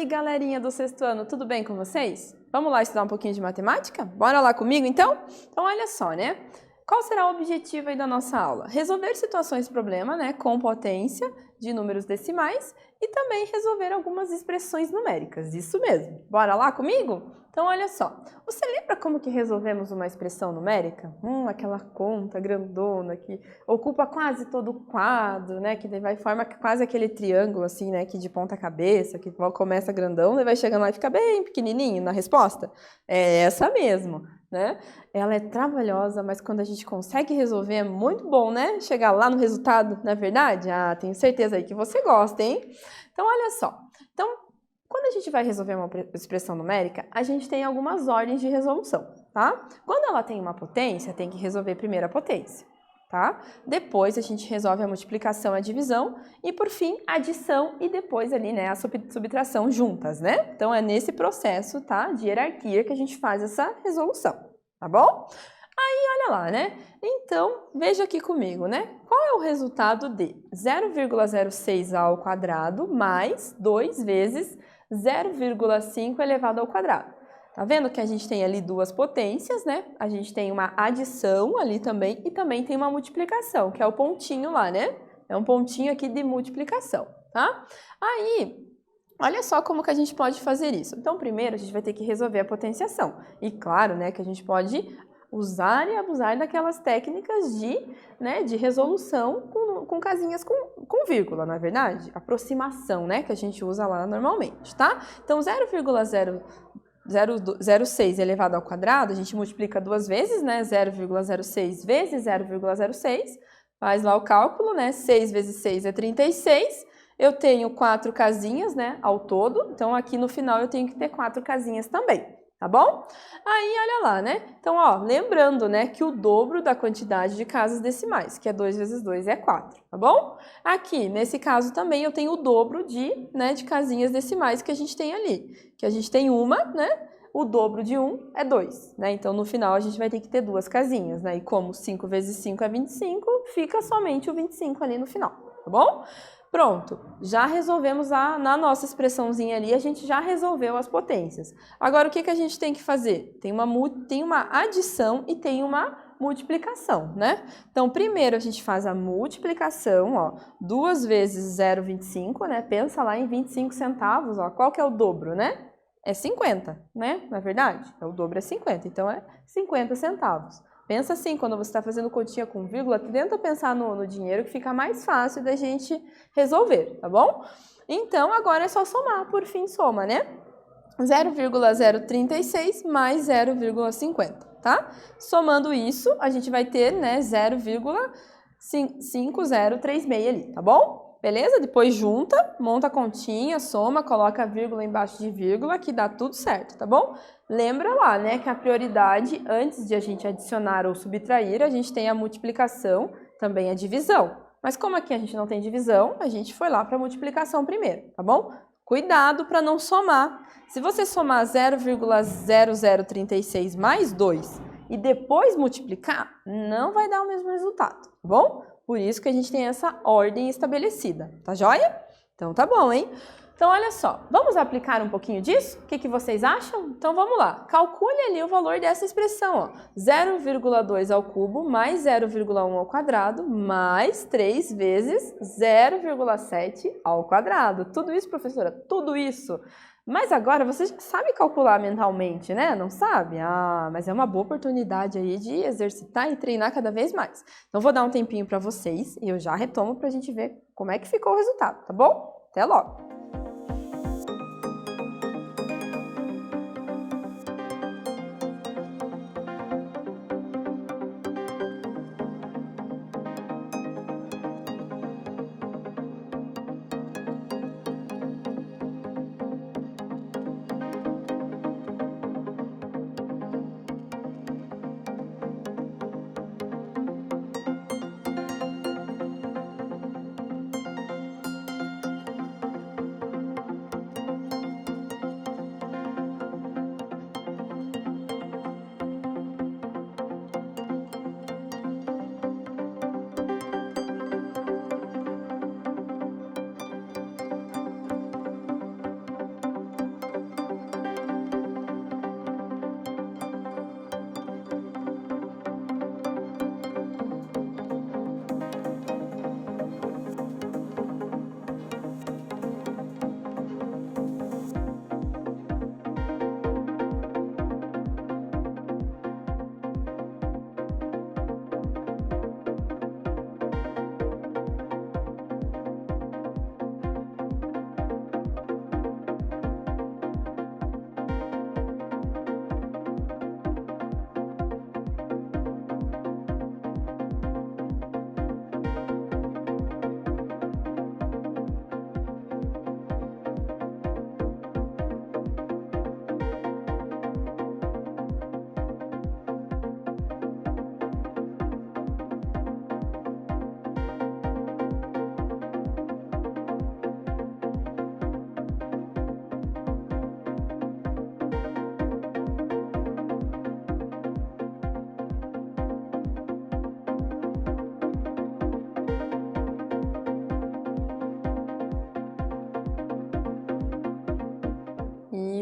aí, galerinha do sexto ano, tudo bem com vocês? Vamos lá estudar um pouquinho de matemática? Bora lá comigo, então? Então, olha só, né? Qual será o objetivo aí da nossa aula? Resolver situações de problema, né, com potência de números decimais e também resolver algumas expressões numéricas. Isso mesmo. Bora lá comigo? Então, olha só. Você lembra como que resolvemos uma expressão numérica? Aquela conta grandona que ocupa quase todo o quadro, né, que vai forma quase aquele triângulo assim, né, que de ponta cabeça, que começa grandão e vai chegando lá e fica bem pequenininho na resposta. É essa mesmo, né? Ela é trabalhosa, mas quando a gente consegue resolver é muito bom, né? Chegar lá no resultado, não é verdade? Ah, tenho certeza aí que você gosta, hein? Então, olha só. Então, quando a gente vai resolver uma expressão numérica, a gente tem algumas ordens de resolução, tá? Quando ela tem uma potência, tem que resolver primeiro a potência, tá? Depois a gente resolve a multiplicação, a divisão e, por fim, a adição e depois ali, né, a subtração juntas, né? Então, é nesse processo, tá, de hierarquia que a gente faz essa resolução, tá bom? Aí, olha lá, né? Então, veja aqui comigo, né? Qual é o resultado de 0,06 ao quadrado mais 2 vezes 0,5 elevado ao quadrado? Tá vendo que a gente tem ali duas potências, né? A gente tem uma adição ali também e também tem uma multiplicação, que é o pontinho lá, né? É um pontinho aqui de multiplicação, tá? Aí, olha só como que a gente pode fazer isso. Então, primeiro, a gente vai ter que resolver a potenciação. E claro, né, que a gente pode usar e abusar daquelas técnicas de resolução com casinhas com vírgula, não é verdade? Aproximação, né, que a gente usa lá normalmente, tá? Então, 0,06 elevado ao quadrado, a gente multiplica duas vezes, né? 0,06 vezes 0,06, faz lá o cálculo, né? 6 vezes 6 é 36. Eu tenho 4 casinhas, né, ao todo, então aqui no final eu tenho que ter 4 casinhas também, tá bom? Aí, olha lá, né? Então, ó, lembrando, né, que o dobro da quantidade de casas decimais, que é 2 vezes 2 é 4, tá bom? Aqui, nesse caso também, eu tenho o dobro de casinhas decimais que a gente tem ali, que a gente tem uma, né? O dobro de 1 é 2, né? Então, no final, a gente vai ter que ter duas casinhas, né? E como 5 vezes 5 é 25, fica somente o 25 ali no final, tá bom? Pronto, já resolvemos na nossa expressãozinha ali, a gente já resolveu as potências. Agora, o que a gente tem que fazer? Tem uma adição e tem uma multiplicação, né? Então, primeiro a gente faz a multiplicação, ó, 2 vezes 0,25, né? Pensa lá em 25 centavos, ó, qual que é o dobro, né? É 50, né? Na verdade, o dobro é 50, então é 50 centavos. Pensa assim, quando você está fazendo continha com vírgula, tenta pensar no dinheiro que fica mais fácil da gente resolver, tá bom? Então, agora é só somar, por fim, soma, né? 0,036 mais 0,50, tá? Somando isso, a gente vai ter, né, 0,5036 ali, tá bom? Beleza? Depois junta, monta a continha, soma, coloca a vírgula embaixo de vírgula, que dá tudo certo, tá bom? Lembra lá, né, que a prioridade, antes de a gente adicionar ou subtrair, a gente tem a multiplicação, também a divisão. Mas como aqui a gente não tem divisão, a gente foi lá para a multiplicação primeiro, tá bom? Cuidado para não somar. Se você somar 0,0036 mais 2 e depois multiplicar, não vai dar o mesmo resultado, tá bom? Por isso que a gente tem essa ordem estabelecida, tá joia? Então tá bom, hein? Então olha só, vamos aplicar um pouquinho disso? O que vocês acham? Então vamos lá, calcule ali o valor dessa expressão, ó. 0,2 ao cubo mais 0,1 ao quadrado mais 3 vezes 0,7 ao quadrado. Tudo isso, professora? Tudo isso. Mas agora você já sabe calcular mentalmente, né? Não sabe? Ah, mas é uma boa oportunidade aí de exercitar e treinar cada vez mais. Então vou dar um tempinho para vocês e eu já retomo para a gente ver como é que ficou o resultado, tá bom? Até logo!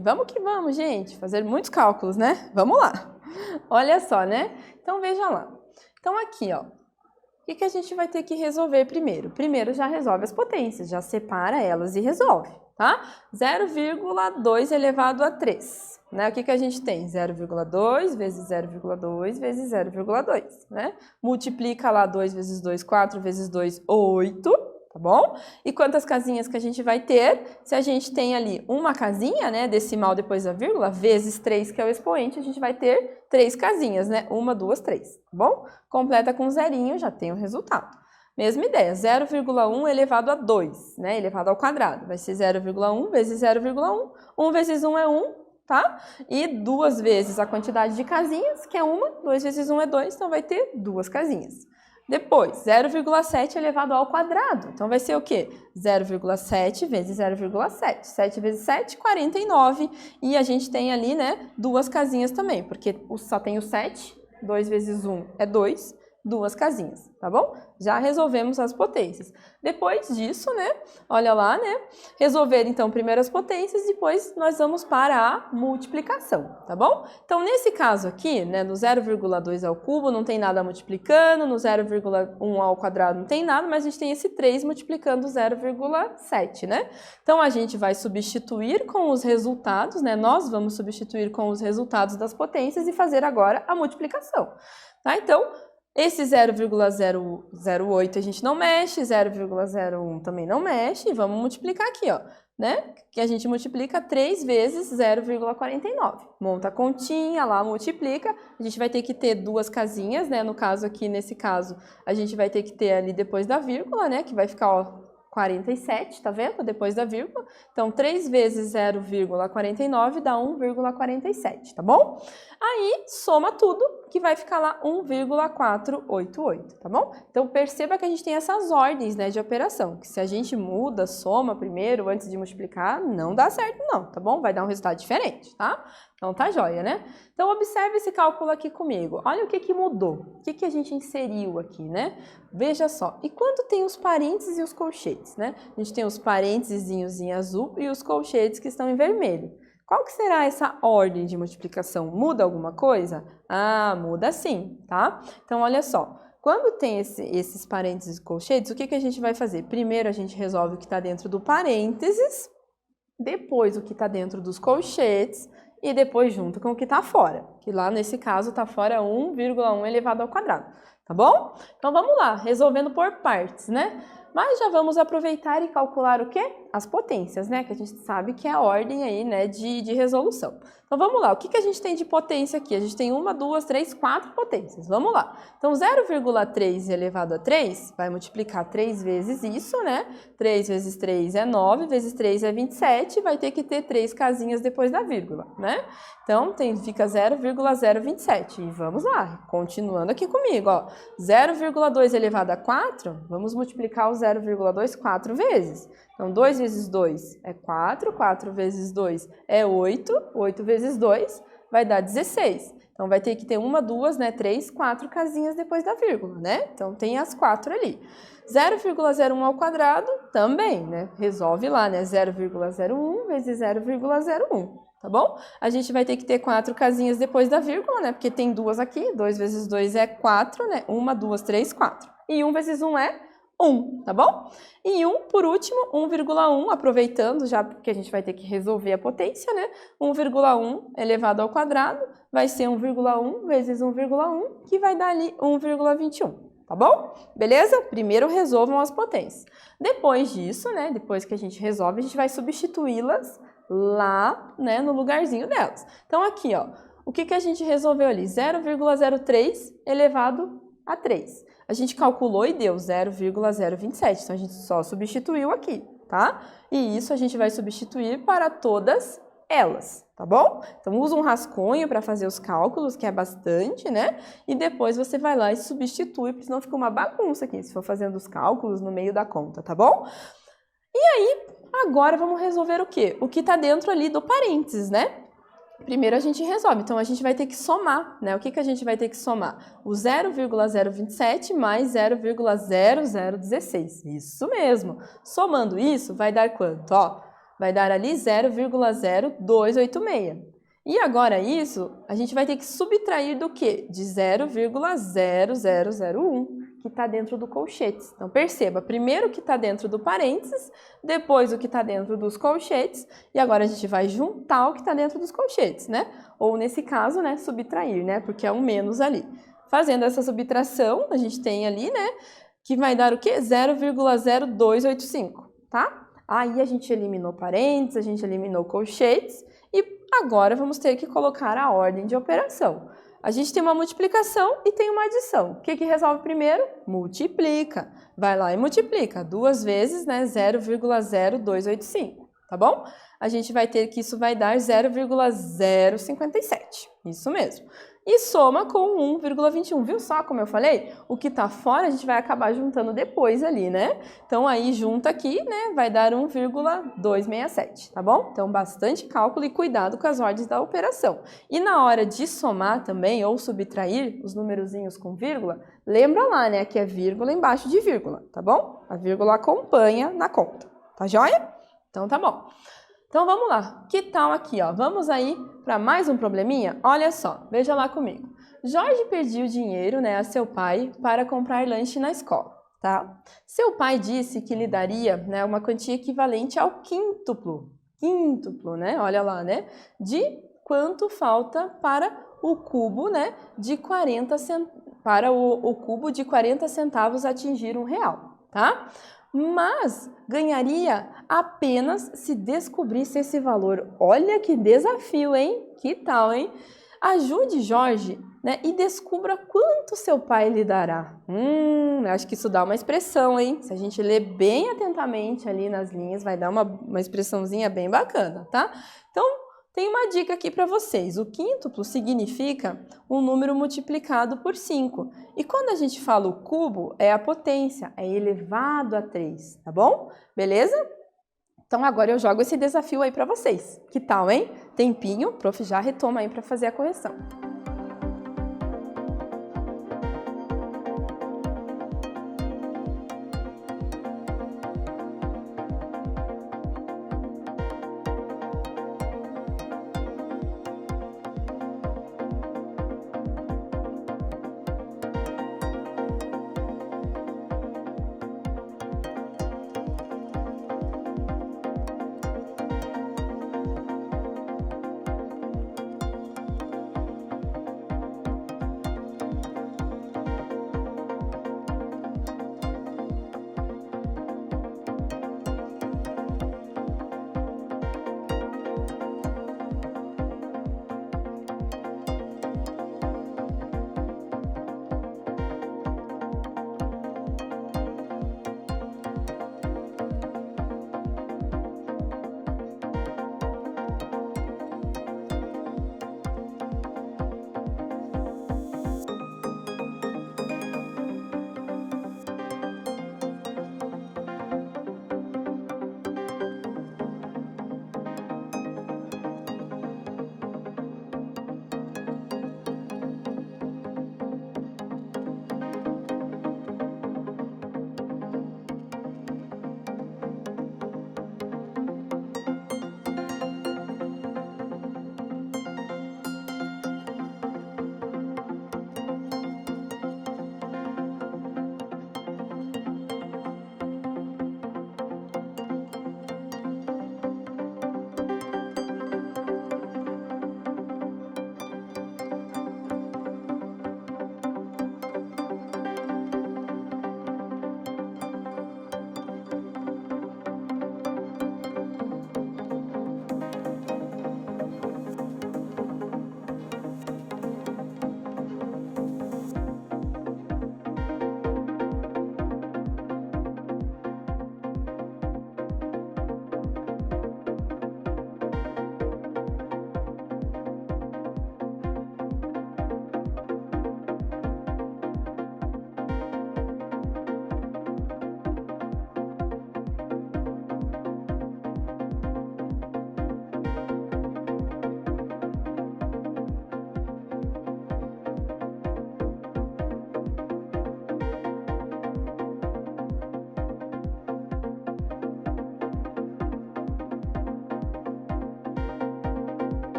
vamos que vamos, gente, fazer muitos cálculos, né? Vamos lá. Olha só, né? Então, veja lá. Então, aqui, ó, o que a gente vai ter que resolver primeiro? Primeiro, já resolve as potências, já separa elas e resolve, tá? 0,2 elevado a 3, né? O que a gente tem? 0,2 vezes 0,2 vezes 0,2, né? Multiplica lá 2 vezes 2, 4 vezes 2, 8, tá bom? E quantas casinhas que a gente vai ter? Se a gente tem ali uma casinha, né, decimal depois da vírgula, vezes 3, que é o expoente, a gente vai ter 3 casinhas, né? 1, 2, 3, tá bom? Completa com zerinho, já tem o resultado. Mesma ideia, 0,1 elevado a 2, né? Elevado ao quadrado. Vai ser 0,1 vezes 0,1. 1 vezes 1 é 1, tá? E 2 vezes a quantidade de casinhas, que é 1. 2 vezes 1 é 2, então vai ter 2 casinhas. Depois, 0,7 elevado ao quadrado. Então, vai ser o quê? 0,7 vezes 0,7. 7 vezes 7, 49. E a gente tem ali, né, 2 casinhas também, porque só tem o 7. 2 vezes 1 é 2. 2 casinhas, tá bom? Já resolvemos as potências. Depois disso, né, olha lá, né, resolver então primeiro as potências, depois nós vamos para a multiplicação, tá bom? Então, nesse caso aqui, né, no 0,2 ao cubo não tem nada multiplicando, no 0,1 ao quadrado não tem nada, mas a gente tem esse 3 multiplicando 0,7, né? Então, a gente vai substituir com os resultados, né, nós vamos substituir com os resultados das potências e fazer agora a multiplicação, tá? Então, esse 0,008 a gente não mexe, 0,01 também não mexe, e vamos multiplicar aqui, ó, né? Que a gente multiplica 3 vezes 0,49. Monta a continha, lá multiplica, a gente vai ter que ter 2 casinhas, né? No caso aqui, nesse caso, a gente vai ter que ter ali depois da vírgula, né? Que vai ficar, ó, 47, tá vendo? Depois da vírgula. Então, 3 vezes 0,49 dá 1,47, tá bom? Aí, soma tudo, que vai ficar lá 1,488, tá bom? Então, perceba que a gente tem essas ordens, né, de operação, que se a gente muda, soma primeiro, antes de multiplicar, não dá certo não, tá bom? Vai dar um resultado diferente, tá? Então, tá joia, né? Então, observe esse cálculo aqui comigo. Olha o que mudou, o que a gente inseriu aqui, né? Veja só, e quando tem os parênteses e os colchetes, né? A gente tem os parênteses em azul e os colchetes que estão em vermelho. Qual que será essa ordem de multiplicação? Muda alguma coisa? Ah, muda sim, tá? Então, olha só. Quando tem esses parênteses e colchetes, o que a gente vai fazer? Primeiro, a gente resolve o que está dentro do parênteses, depois o que está dentro dos colchetes e depois junto com o que está fora, que lá nesse caso está fora 1,1 elevado ao quadrado, tá bom? Então, vamos lá, resolvendo por partes, né? Mas já vamos aproveitar e calcular o quê? As potências, né? Que a gente sabe que é a ordem aí, né, de resolução. Então, vamos lá. O que a gente tem de potência aqui? A gente tem 1, 2, 3, 4 potências. Vamos lá. Então, 0,3 elevado a 3 vai multiplicar 3 vezes isso, né? 3 vezes 3 é 9, vezes 3 é 27. Vai ter que ter 3 casinhas depois da vírgula, né? Então, fica 0,027. E vamos lá. Continuando aqui comigo, ó. 0,2 elevado a 4, vamos multiplicar o 0,2 4 vezes. Então, 2 vezes 2 é 4, 4 vezes 2 é 8, 8 vezes 2 vai dar 16. Então, vai ter que ter 1, 2, né, 3, 4 casinhas depois da vírgula, né? Então, tem as 4 ali. 0,01 ao quadrado também, né? Resolve lá, né? 0,01 vezes 0,01. Tá bom? A gente vai ter que ter 4 casinhas depois da vírgula, né? Porque tem 2 aqui, 2 vezes 2 é 4, né? 1, 2, 3, 4. E 1 vezes 1 é 1, tá bom? E 1, por último, 1,1, aproveitando já que a gente vai ter que resolver a potência, né? 1,1 elevado ao quadrado vai ser 1,1 vezes 1,1, que vai dar ali 1,21, tá bom? Beleza? Primeiro resolvam as potências. Depois disso, né? Depois que a gente resolve, a gente vai substituí-las lá, né, no lugarzinho delas. Então, aqui, ó, o que a gente resolveu ali? 0,03 elevado a 3. A gente calculou e deu 0,027, então a gente só substituiu aqui, tá? E isso a gente vai substituir para todas elas, tá bom? Então, usa um rascunho para fazer os cálculos, que é bastante, né? E depois você vai lá e substitui, porque senão fica uma bagunça aqui, se for fazendo os cálculos no meio da conta, tá bom? E aí, agora vamos resolver o quê? O que está dentro ali do parênteses, né? Primeiro a gente resolve, então a gente vai ter que somar, né? O que a gente vai ter que somar? O 0,027 mais 0,0016. Isso mesmo. Somando isso, vai dar quanto? Ó, Vai dar ali 0,0286. E agora isso, a gente vai ter que subtrair do quê? De 0,0001, que está dentro do colchetes. Então, perceba, primeiro o que está dentro do parênteses, depois o que está dentro dos colchetes, e agora a gente vai juntar o que está dentro dos colchetes, né? Ou, nesse caso, né, subtrair, né? Porque é um menos ali. Fazendo essa subtração, a gente tem ali, né, que vai dar o quê? 0,0285, tá? Aí a gente eliminou parênteses, a gente eliminou colchetes, e agora vamos ter que colocar a ordem de operação. A gente tem uma multiplicação e tem uma adição. O que resolve primeiro? Multiplica. Vai lá e multiplica. 2 vezes, né, 0,0285, tá bom? A gente vai ter que isso vai dar 0,057. Isso mesmo. E soma com 1,21. Viu só como eu falei? O que está fora a gente vai acabar juntando depois ali, né? Então, aí junta aqui, né? Vai dar 1,267, tá bom? Então, bastante cálculo e cuidado com as ordens da operação. E na hora de somar também, ou subtrair os numerozinhos com vírgula, lembra lá, né? Que é vírgula embaixo de vírgula, tá bom? A vírgula acompanha na conta, tá joia? Então, tá bom. Então, vamos lá. Que tal aqui, ó? Vamos aí para mais um probleminha? Olha só, veja lá comigo. Jorge pediu dinheiro, né, a seu pai para comprar lanche na escola, tá? Seu pai disse que lhe daria, né, uma quantia equivalente ao quíntuplo, né? Olha lá, né? De quanto falta para o cubo, né, de 40 para o cubo de 40 centavos atingir R$1, tá? Mas ganharia apenas se descobrisse esse valor. Olha que desafio, hein? Que tal, hein? Ajude Jorge, né, e descubra quanto seu pai lhe dará. Acho que isso dá uma expressão, hein? Se a gente ler bem atentamente ali nas linhas, vai dar uma expressãozinha bem bacana, tá? Então, tem uma dica aqui para vocês. O quíntuplo significa um número multiplicado por 5. E quando a gente fala o cubo, é a potência, é elevado a 3, tá bom? Beleza? Então agora eu jogo esse desafio aí para vocês. Que tal, hein? Tempinho, o prof já retoma aí para fazer a correção.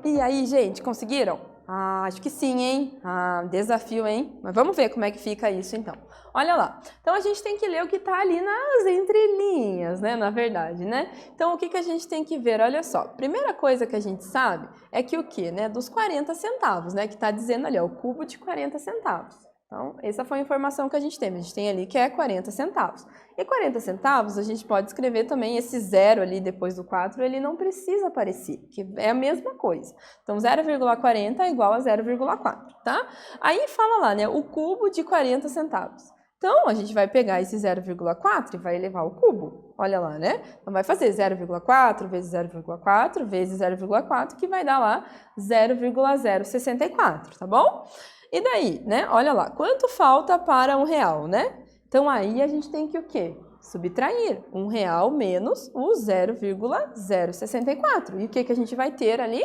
E aí, gente, conseguiram? Ah, acho que sim, hein? Ah, desafio, hein? Mas vamos ver como é que fica isso, então. Olha lá. Então, a gente tem que ler o que está ali nas entrelinhas, né? Na verdade, né? Então, o que que a gente tem que ver? Olha só. Primeira coisa que a gente sabe é que o quê, né? Dos 40 centavos, né? Que está dizendo ali, ó, o cubo de 40 centavos. Então, essa foi a informação que a gente tem. A gente tem ali que é 40 centavos. E 40 centavos, a gente pode escrever também esse zero ali depois do 4, ele não precisa aparecer, que é a mesma coisa. Então, 0,40 é igual a 0,4, tá? Aí fala lá, né, o cubo de 40 centavos. Então, a gente vai pegar esse 0,4 e vai elevar ao cubo. Olha lá, né? Então, vai fazer 0,4 vezes 0,4 vezes 0,4, que vai dar lá 0,064, tá bom? E daí, né? Olha lá, quanto falta para R$1, né? Então, aí a gente tem que o quê? Subtrair R$1 menos o 0,064. E o que que a gente vai ter ali?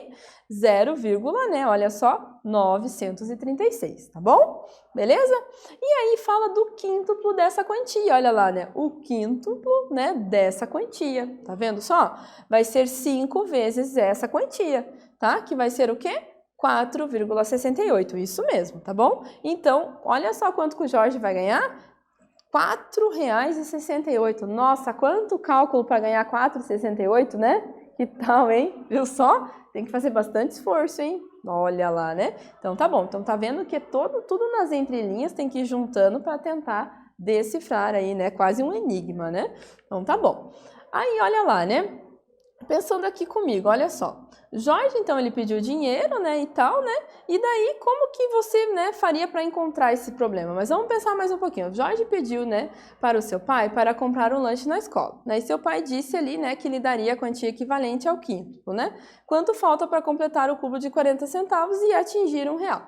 0, né? Olha só, 936, tá bom? Beleza? E aí fala do quíntuplo dessa quantia, olha lá, né? O quíntuplo, né, dessa quantia, tá vendo só? Vai ser 5 vezes essa quantia, tá? Que vai ser o quê? 4,68, isso mesmo, tá bom? Então, olha só quanto que o Jorge vai ganhar. R$4,68. Nossa, quanto cálculo para ganhar 4,68, né? Que tal, hein? Viu só? Tem que fazer bastante esforço, hein? Olha lá, né? Então, tá bom. Então, tá vendo que tudo nas entrelinhas tem que ir juntando para tentar decifrar aí, né? Quase um enigma, né? Então, tá bom. Aí, olha lá, né? Pensando aqui comigo, olha só. Jorge, então, ele pediu dinheiro, né, e tal, né? E daí, como que você, né, faria para encontrar esse problema? Mas vamos pensar mais um pouquinho. Jorge pediu, né, para o seu pai para comprar um lanche na escola, né? E seu pai disse ali, né, que lhe daria a quantia equivalente ao quíntuplo, né? Quanto falta para completar o cubo de 40 centavos e atingir R$1?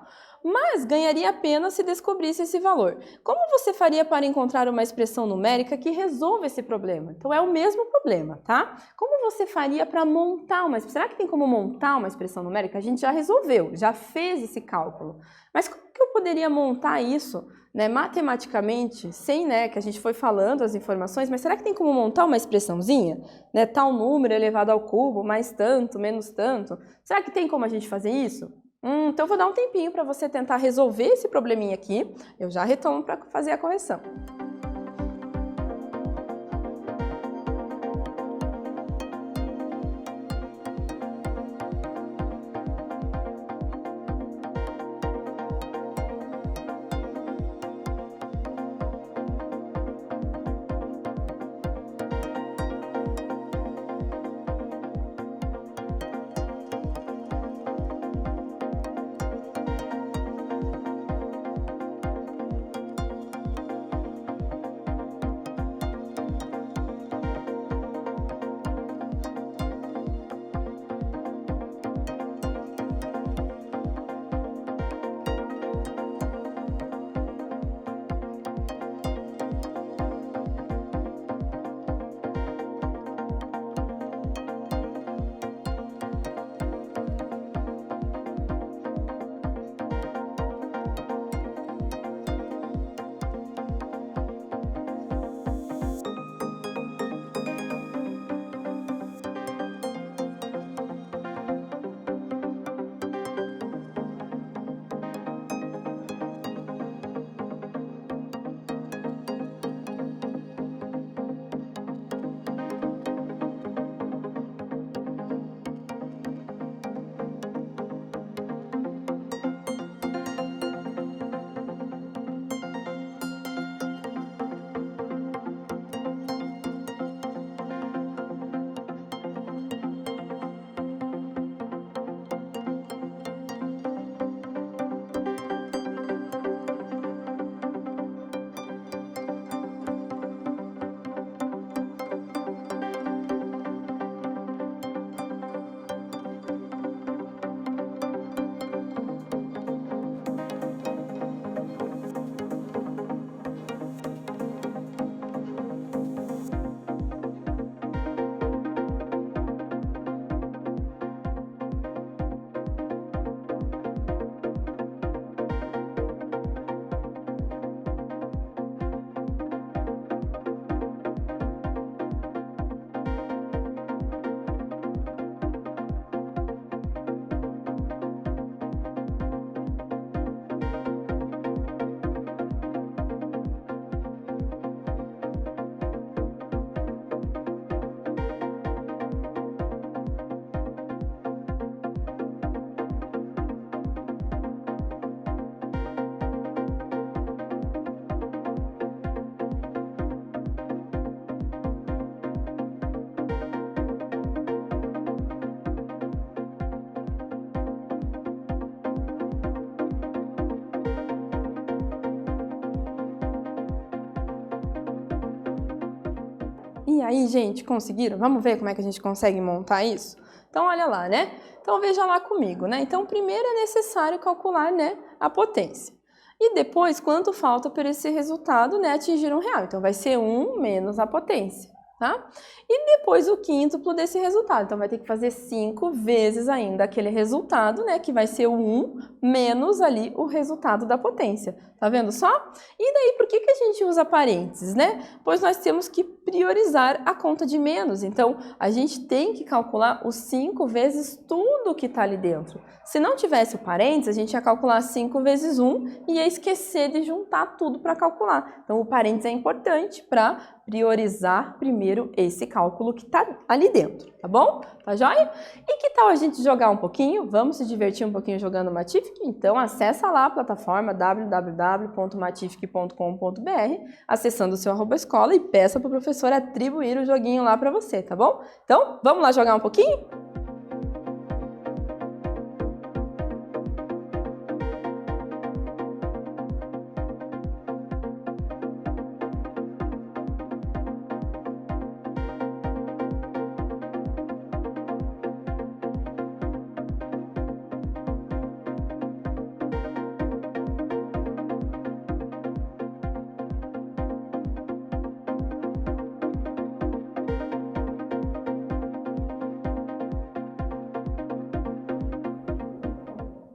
Mas ganharia apenas se descobrisse esse valor. Como você faria para encontrar uma expressão numérica que resolva esse problema? Então, é o mesmo problema, tá? Como você faria para montar uma... Será que tem como montar uma expressão numérica? A gente já resolveu, já fez esse cálculo. Mas como que eu poderia montar isso, né, matematicamente, sem, né, que a gente foi falando as informações, mas será que tem como montar uma expressãozinha? Né, tal número elevado ao cubo, mais tanto, menos tanto. Será que tem como a gente fazer isso? Então, eu vou dar um tempinho para você tentar resolver esse probleminha aqui. Eu já retomo para fazer a correção. aí, gente, conseguiram? Vamos ver como é que a gente consegue montar isso? Então, olha lá, né? Então, veja lá comigo, né? Então, primeiro é necessário calcular, né, a potência. E depois, quanto falta para esse resultado, né, atingir 1 real. Então, vai ser 1 menos a potência, tá? E depois o quíntuplo desse resultado. Então, vai ter que fazer 5 vezes ainda aquele resultado, né, que vai ser o 1 menos ali o resultado da potência. Tá vendo só? E daí, por que a gente usa parênteses, né? Pois nós temos que priorizar a conta de menos. Então, a gente tem que calcular os 5 vezes tudo que está ali dentro. Se não tivesse o parênteses, a gente ia calcular 5 vezes 1 e ia esquecer de juntar tudo para calcular. Então, o parênteses é importante para priorizar primeiro esse cálculo que está ali dentro, tá bom? Tá joia? E que tal a gente jogar um pouquinho? Vamos se divertir um pouquinho jogando Matific? Então, acessa lá a plataforma www.matific.com.br, acessando o seu @escola e peça para o professor atribuir o joguinho lá para você, tá bom? Então, vamos lá jogar um pouquinho?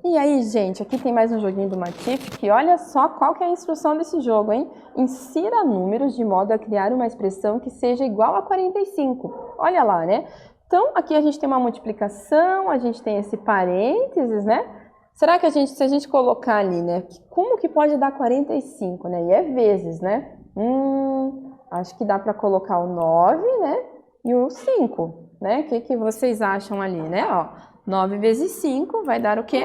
E aí, gente, aqui tem mais um joguinho do Matific. Olha só qual que é a instrução desse jogo, hein? Insira números de modo a criar uma expressão que seja igual a 45. Olha lá, né? Então, aqui a gente tem uma multiplicação, a gente tem esse parênteses, né? Será que se a gente colocar ali, né? Como que pode dar 45, né? E é vezes, né? Acho que dá para colocar o 9, né? E o 5, né? O que vocês acham ali, né? Ó, 9 vezes 5 vai dar o quê?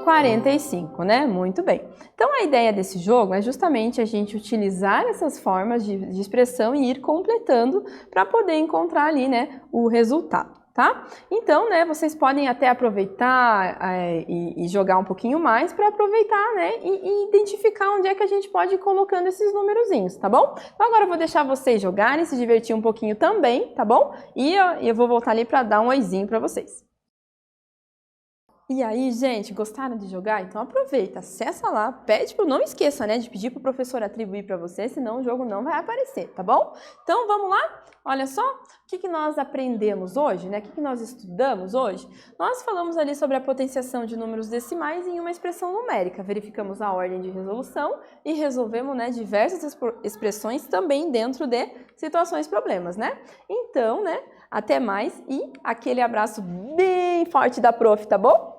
45, né? Muito bem. Então, a ideia desse jogo é justamente a gente utilizar essas formas de expressão e ir completando para poder encontrar ali, né, o resultado, tá? Então, né, vocês podem até aproveitar e jogar um pouquinho mais para aproveitar, né, e identificar onde é que a gente pode ir colocando esses numerozinhos, tá bom? Então, agora eu vou deixar vocês jogarem, se divertir um pouquinho também, tá bom? E eu vou voltar ali para dar um oizinho para vocês. E aí, gente, gostaram de jogar? Então aproveita, acessa lá, não esqueça, né, de pedir para o professor atribuir para você, senão o jogo não vai aparecer, tá bom? Então vamos lá? Olha só, o que nós aprendemos hoje, né? O que nós estudamos hoje? Nós falamos ali sobre a potenciação de números decimais em uma expressão numérica, verificamos a ordem de resolução e resolvemos, né, diversas expressões também dentro de situações problemas, né? Então, né, até mais e aquele abraço bem forte da prof, tá bom?